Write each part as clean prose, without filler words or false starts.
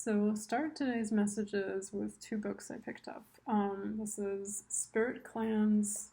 So we'll start today's messages with two books I picked up. This is Spirit Clan's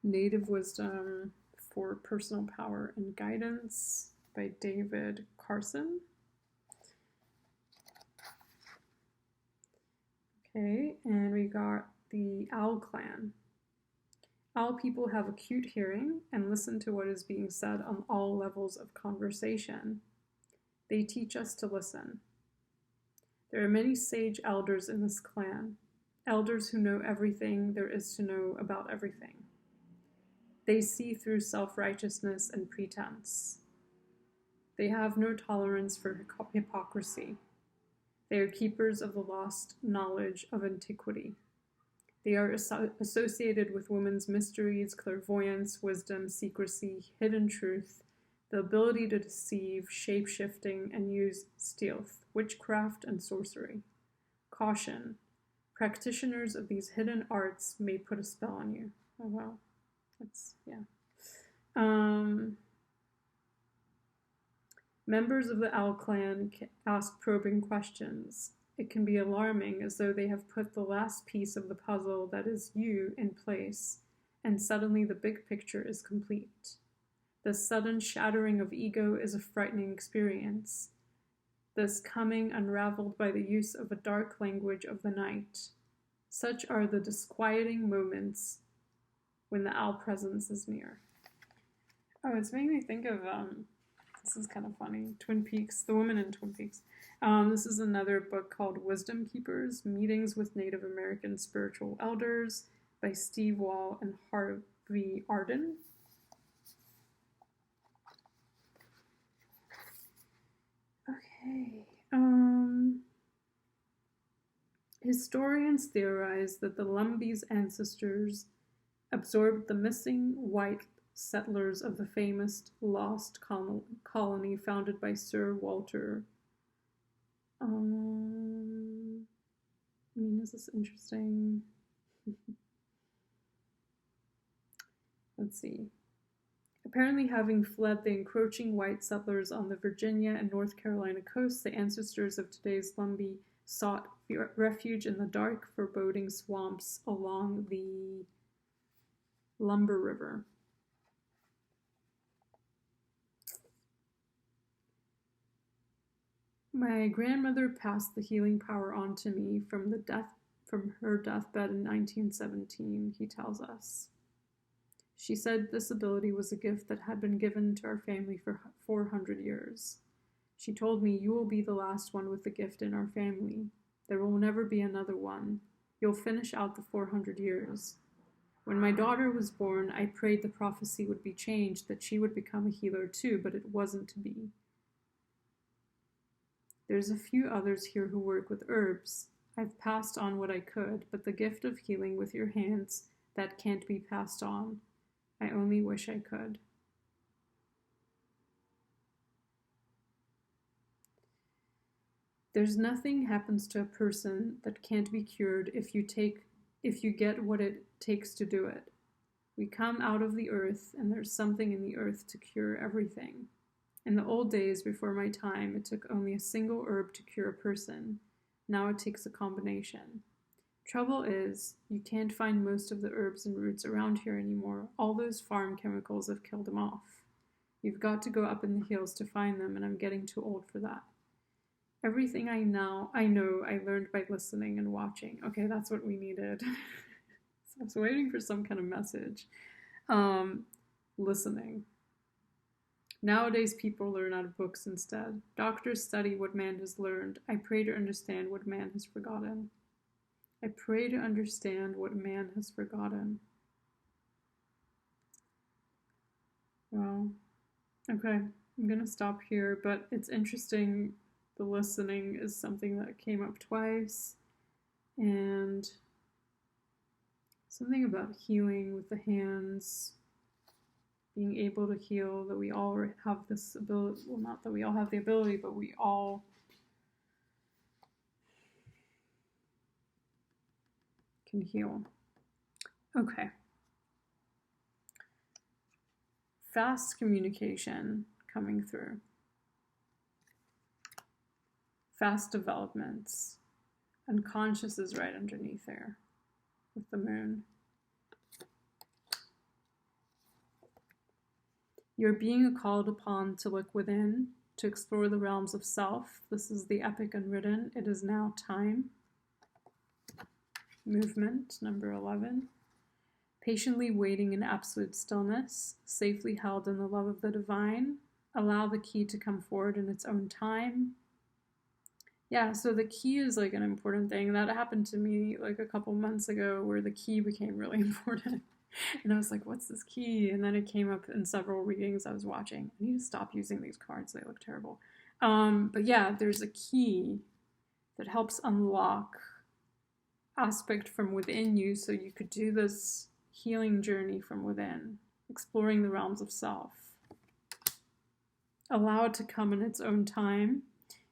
Native Wisdom for Personal Power and Guidance by David Carson. Okay, and we got the Owl Clan. Owl people have acute hearing and listen to what is being said on all levels of conversation. They teach us to listen. There are many sage elders in this clan, elders who know everything there is to know about everything. They see through self-righteousness and pretense. They have no tolerance for hypocrisy. They are keepers of the lost knowledge of antiquity. They are associated with women's mysteries, clairvoyance, wisdom, secrecy, hidden truth, the ability to deceive, shape-shifting, and use stealth, witchcraft, and sorcery. Caution. Practitioners of these hidden arts may put a spell on you. Oh, wow. That's, yeah. Members of the Owl Clan ask probing questions. It can be alarming, as though they have put the last piece of the puzzle that is you in place, and suddenly the big picture is complete. The sudden shattering of ego is a frightening experience. This coming unraveled by the use of a dark language of the night. Such are the disquieting moments when the owl presence is near. Oh, it's making me think of, this is kind of funny, Twin Peaks, The Woman in Twin Peaks. This is another book called Wisdomkeepers, Meetings with Native American Spiritual Elders by Steve Wall and Harvey Arden. Okay. Historians theorize that the Lumbee ancestors absorbed the missing white settlers of the famous lost colony founded by Sir Walter. Is this interesting? Let's see. Apparently, having fled the encroaching white settlers on the Virginia and North Carolina coasts, the ancestors of today's Lumbee sought refuge in the dark, foreboding swamps along the Lumber River. My grandmother passed the healing power on to me from her deathbed in 1917, he tells us. She said this ability was a gift that had been given to our family for 400 years. She told me, "You will be the last one with the gift in our family. There will never be another one. You'll finish out the 400 years." When my daughter was born, I prayed the prophecy would be changed, that she would become a healer too, but it wasn't to be. There's a few others here who work with herbs. I've passed on what I could, but the gift of healing with your hands, that can't be passed on. I only wish I could. There's nothing happens to a person that can't be cured if you get what it takes to do it. We come out of the earth, and there's something in the earth to cure everything. In the old days, before my time, it took only a single herb to cure a person. Now it takes a combination. Trouble is, you can't find most of the herbs and roots around here anymore. All those farm chemicals have killed them off. You've got to go up in the hills to find them, and I'm getting too old for that. Everything I know I learned by listening and watching. Okay, that's what we needed. So I was waiting for some kind of message. Listening. Nowadays, people learn out of books instead. Doctors study what man has learned. I pray to understand what man has forgotten. I pray to understand what man has forgotten. Well, okay, I'm going to stop here, but it's interesting. The listening is something that came up twice, and something about healing with the hands, being able to heal, that we all have this ability. Well, not that we all have the ability, but we all can heal. Okay. Fast communication coming through. fast developments. Unconscious is right underneath there with the moon. You're being called upon to look within, to explore the realms of self. This is the epic unwritten. It is now time. Movement, number 11. Patiently waiting in absolute stillness, safely held in the love of the divine. Allow the key to come forward in its own time. Yeah, so the key is like an important thing. That happened to me like a couple months ago where the key became really important. And I was like, what's this key? And then it came up in several readings I was watching. I need to stop using these cards. They look terrible. But yeah, there's a key that helps unlock aspect from within you so you could do this healing journey from within, exploring the realms of self. Allow it to come in its own time.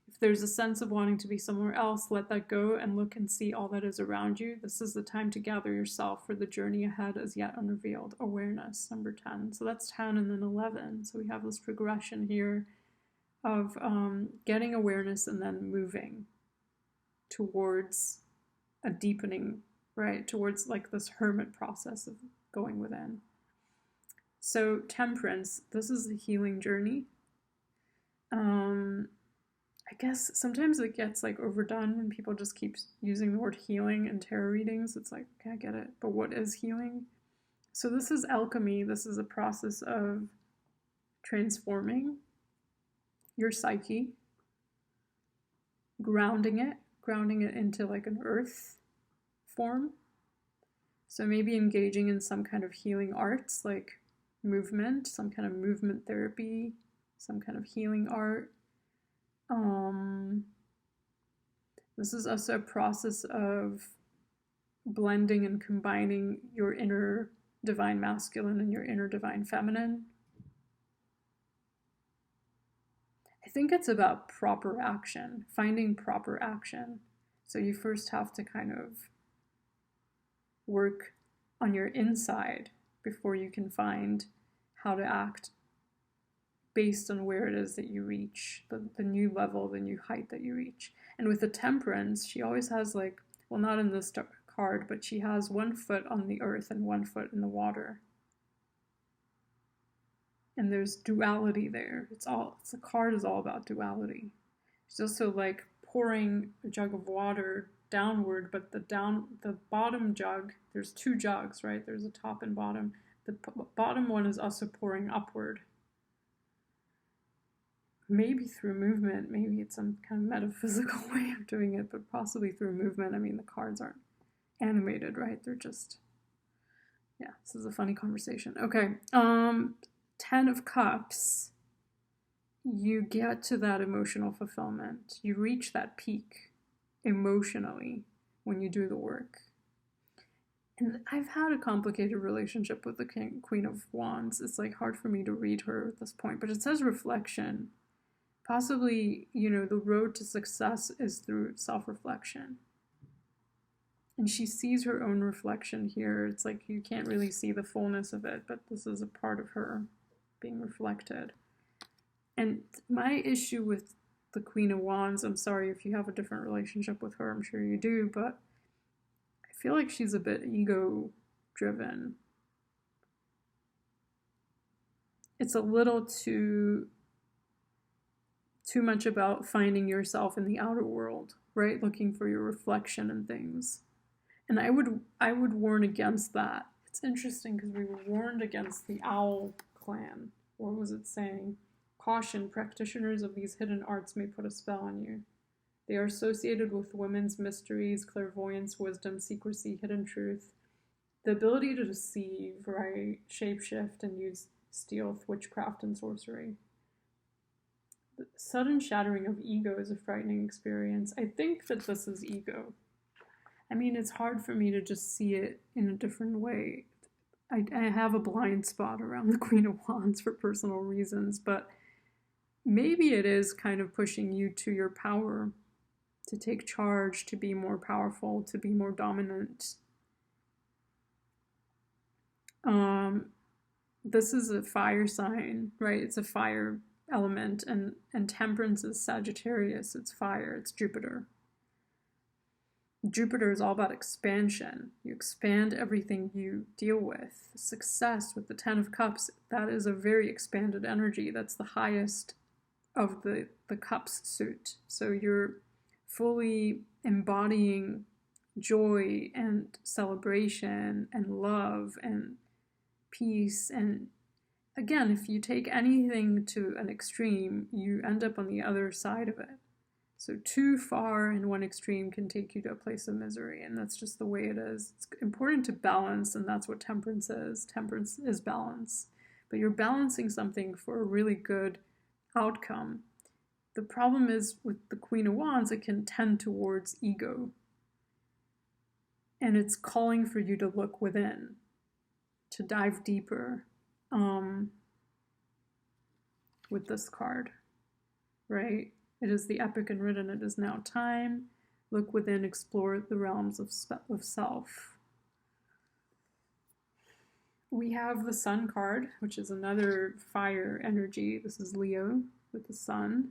If there's a sense of wanting to be somewhere else, let that go and look and see all that is around you. This is the time to gather yourself for the journey ahead as yet unrevealed. Awareness, number 10. So that's 10 and then 11. So we have this progression here of getting awareness and then moving towards a deepening, right? Towards like this hermit process of going within. So temperance, this is the healing journey. I guess sometimes it gets like overdone when people just keep using the word healing in tarot readings. It's like, okay, I get it, but what is healing? So this is alchemy. This is a process of transforming your psyche, grounding it into like an earth form. So maybe engaging in some kind of healing arts, like movement, some kind of movement therapy, some kind of healing art. This is also a process of blending and combining your inner divine masculine and your inner divine feminine. I think it's about proper action, finding proper action. So you first have to kind of work on your inside before you can find how to act based on where it is that you reach, the new level, the new height that you reach. And with the temperance, she always has like, well, not in this card, but she has 1 foot on the earth and 1 foot in the water. And there's duality there. The card is all about duality. She's also like pouring a jug of water downward, but the bottom jug, there's 2 jugs, right? There's a top and bottom. The bottom one is also pouring upward. Maybe through movement, maybe it's some kind of metaphysical way of doing it, but possibly through movement. I mean, the cards aren't animated, right? They're just, yeah, this is a funny conversation. Okay, 10 of Cups, you get to that emotional fulfillment. You reach that peak emotionally when you do the work. And I've had a complicated relationship with the Queen of Wands. It's like hard for me to read her at this point, but it says reflection. Possibly, the road to success is through self-reflection. And she sees her own reflection here. It's like you can't really see the fullness of it, but this is a part of her being reflected. And my issue with the Queen of Wands, I'm sorry if you have a different relationship with her, I'm sure you do, but I feel like she's a bit ego-driven. It's a little too much about finding yourself in the outer world, right? Looking for your reflection and things. And I would warn against that. It's interesting because we were warned against the owl clan. What was it saying? Caution, practitioners of these hidden arts may put a spell on you. They are associated with women's mysteries, clairvoyance, wisdom, secrecy, hidden truth, the ability to deceive, right? Shapeshift and use stealth, witchcraft, and sorcery. The sudden shattering of ego is a frightening experience. I think that this is ego. I mean, it's hard for me to just see it in a different way. I have a blind spot around the Queen of Wands for personal reasons, but maybe it is kind of pushing you to your power, to take charge, to be more powerful, to be more dominant. This is a fire sign, right? It's a fire element, and temperance is Sagittarius, it's fire, it's Jupiter. Jupiter is all about expansion. You expand everything you deal with. Success with the Ten of Cups, that is a very expanded energy. That's the highest of the cups suit. So you're fully embodying joy and celebration and love and peace. And again, if you take anything to an extreme, you end up on the other side of it. So too far in one extreme can take you to a place of misery, and that's just the way it is. It's important to balance, and that's what temperance is. Temperance is balance. But you're balancing something for a really good outcome. The problem is with the Queen of Wands, it can tend towards ego. And it's calling for you to look within, to dive deeper with this card, right? It is the epic and written. It is now time. Look within, explore the realms of self. We have the Sun card, which is another fire energy. This is Leo with the Sun.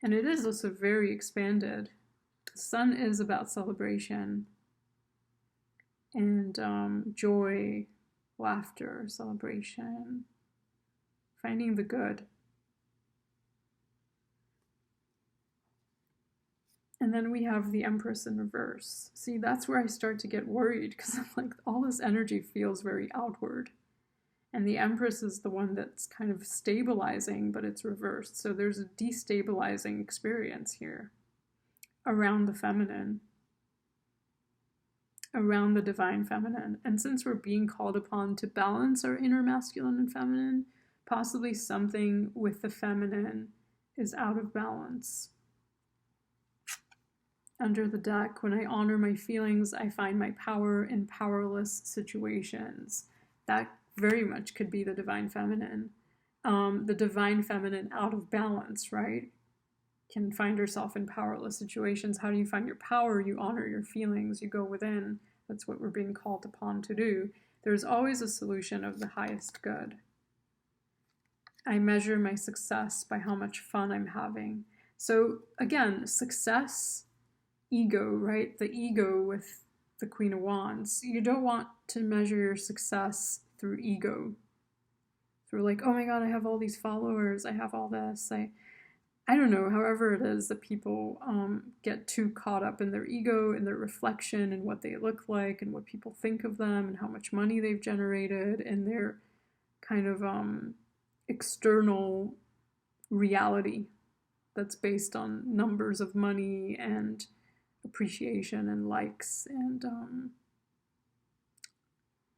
And it is also very expanded. The Sun is about celebration and joy, laughter, celebration, finding the good. And then we have the Empress in reverse. See, that's where I start to get worried, because I'm like, all this energy feels very outward. And the Empress is the one that's kind of stabilizing, but it's reversed. So there's a destabilizing experience here around the feminine, around the divine feminine. And since we're being called upon to balance our inner masculine and feminine, possibly something with the feminine is out of balance. Under the deck, when I honor my feelings, I find my power in powerless situations. That very much could be the divine feminine. The divine feminine out of balance, right? Can find herself in powerless situations. How do you find your power? You honor your feelings. You go within. That's what we're being called upon to do. There's always a solution of the highest good. I measure my success by how much fun I'm having. So again, success, ego, right? The ego with the Queen of Wands. You don't want to measure your success through ego. Through like, oh my God, I have all these followers. I have all this. I don't know, however it is that people get too caught up in their ego, in their reflection, and what they look like, and what people think of them, and how much money they've generated, and their kind of external reality that's based on numbers of money and appreciation and likes and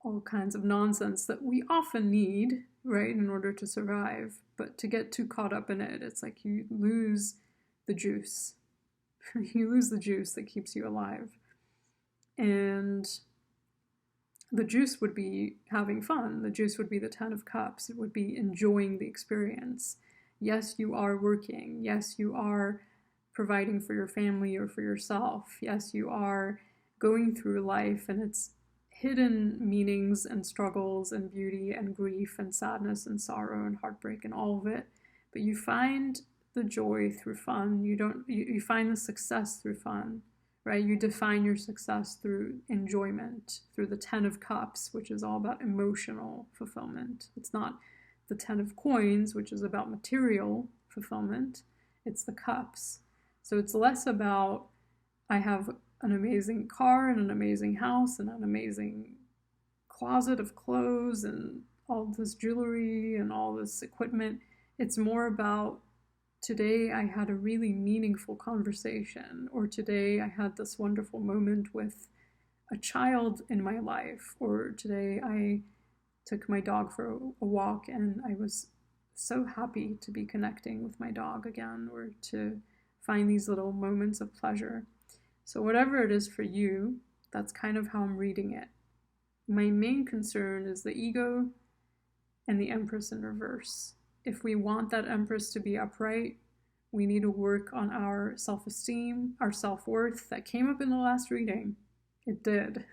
all kinds of nonsense that we often need, right, in order to survive. But to get too caught up in it, it's like you lose the juice. You lose the juice that keeps you alive. And the juice would be having fun. The juice would be the Ten of Cups. It would be enjoying the experience. Yes, you are working. Yes, you are providing for your family or for yourself. Yes, you are going through life, and it's hidden meanings and struggles and beauty and grief and sadness and sorrow and heartbreak and all of it. But you find the joy through fun. You find the success through fun, right? You define your success through enjoyment, through the Ten of Cups, which is all about emotional fulfillment. It's not the Ten of Coins, which is about material fulfillment. It's the cups. So it's less about, I have an amazing car and an amazing house and an amazing closet of clothes and all this jewelry and all this equipment. It's more about, today I had a really meaningful conversation, or today I had this wonderful moment with a child in my life, or today I took my dog for a walk and I was so happy to be connecting with my dog again, or to find these little moments of pleasure. So whatever it is for you, that's kind of how I'm reading it. My main concern is the ego and the Empress in reverse. If we want that Empress to be upright, we need to work on our self-esteem, our self-worth. That came up in the last reading. It did.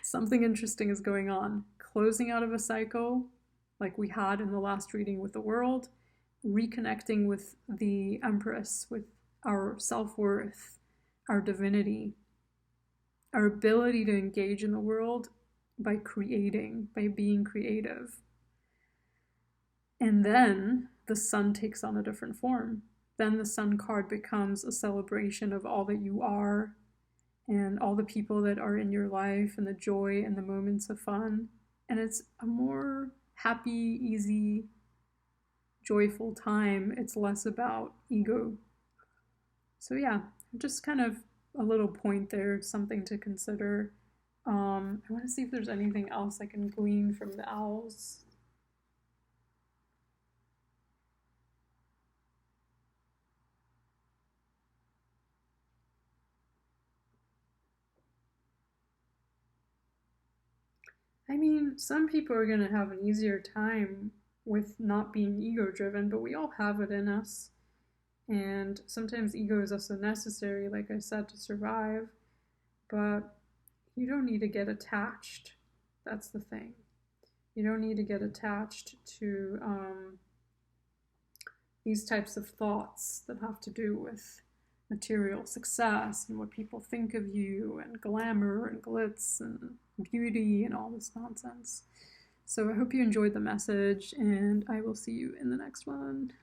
Something interesting is going on. Closing out of a cycle, like we had in the last reading with the world, reconnecting with the Empress, with our self-worth, our divinity, our ability to engage in the world by creating, by being creative. And then the sun takes on a different form. Then the sun card becomes a celebration of all that you are and all the people that are in your life and the joy and the moments of fun. And it's a more happy, easy, joyful time. It's less about ego. So yeah, just kind of a little point there, something to consider. I want to see if there's anything else I can glean from the owls. I mean, some people are going to have an easier time with not being ego driven, but we all have it in us. And sometimes ego is also necessary, like I said, to survive. But you don't need to get attached. That's the thing. You don't need to get attached to these types of thoughts that have to do with material success and what people think of you and glamour and glitz and beauty and all this nonsense. So I hope you enjoyed the message, and I will see you in the next one.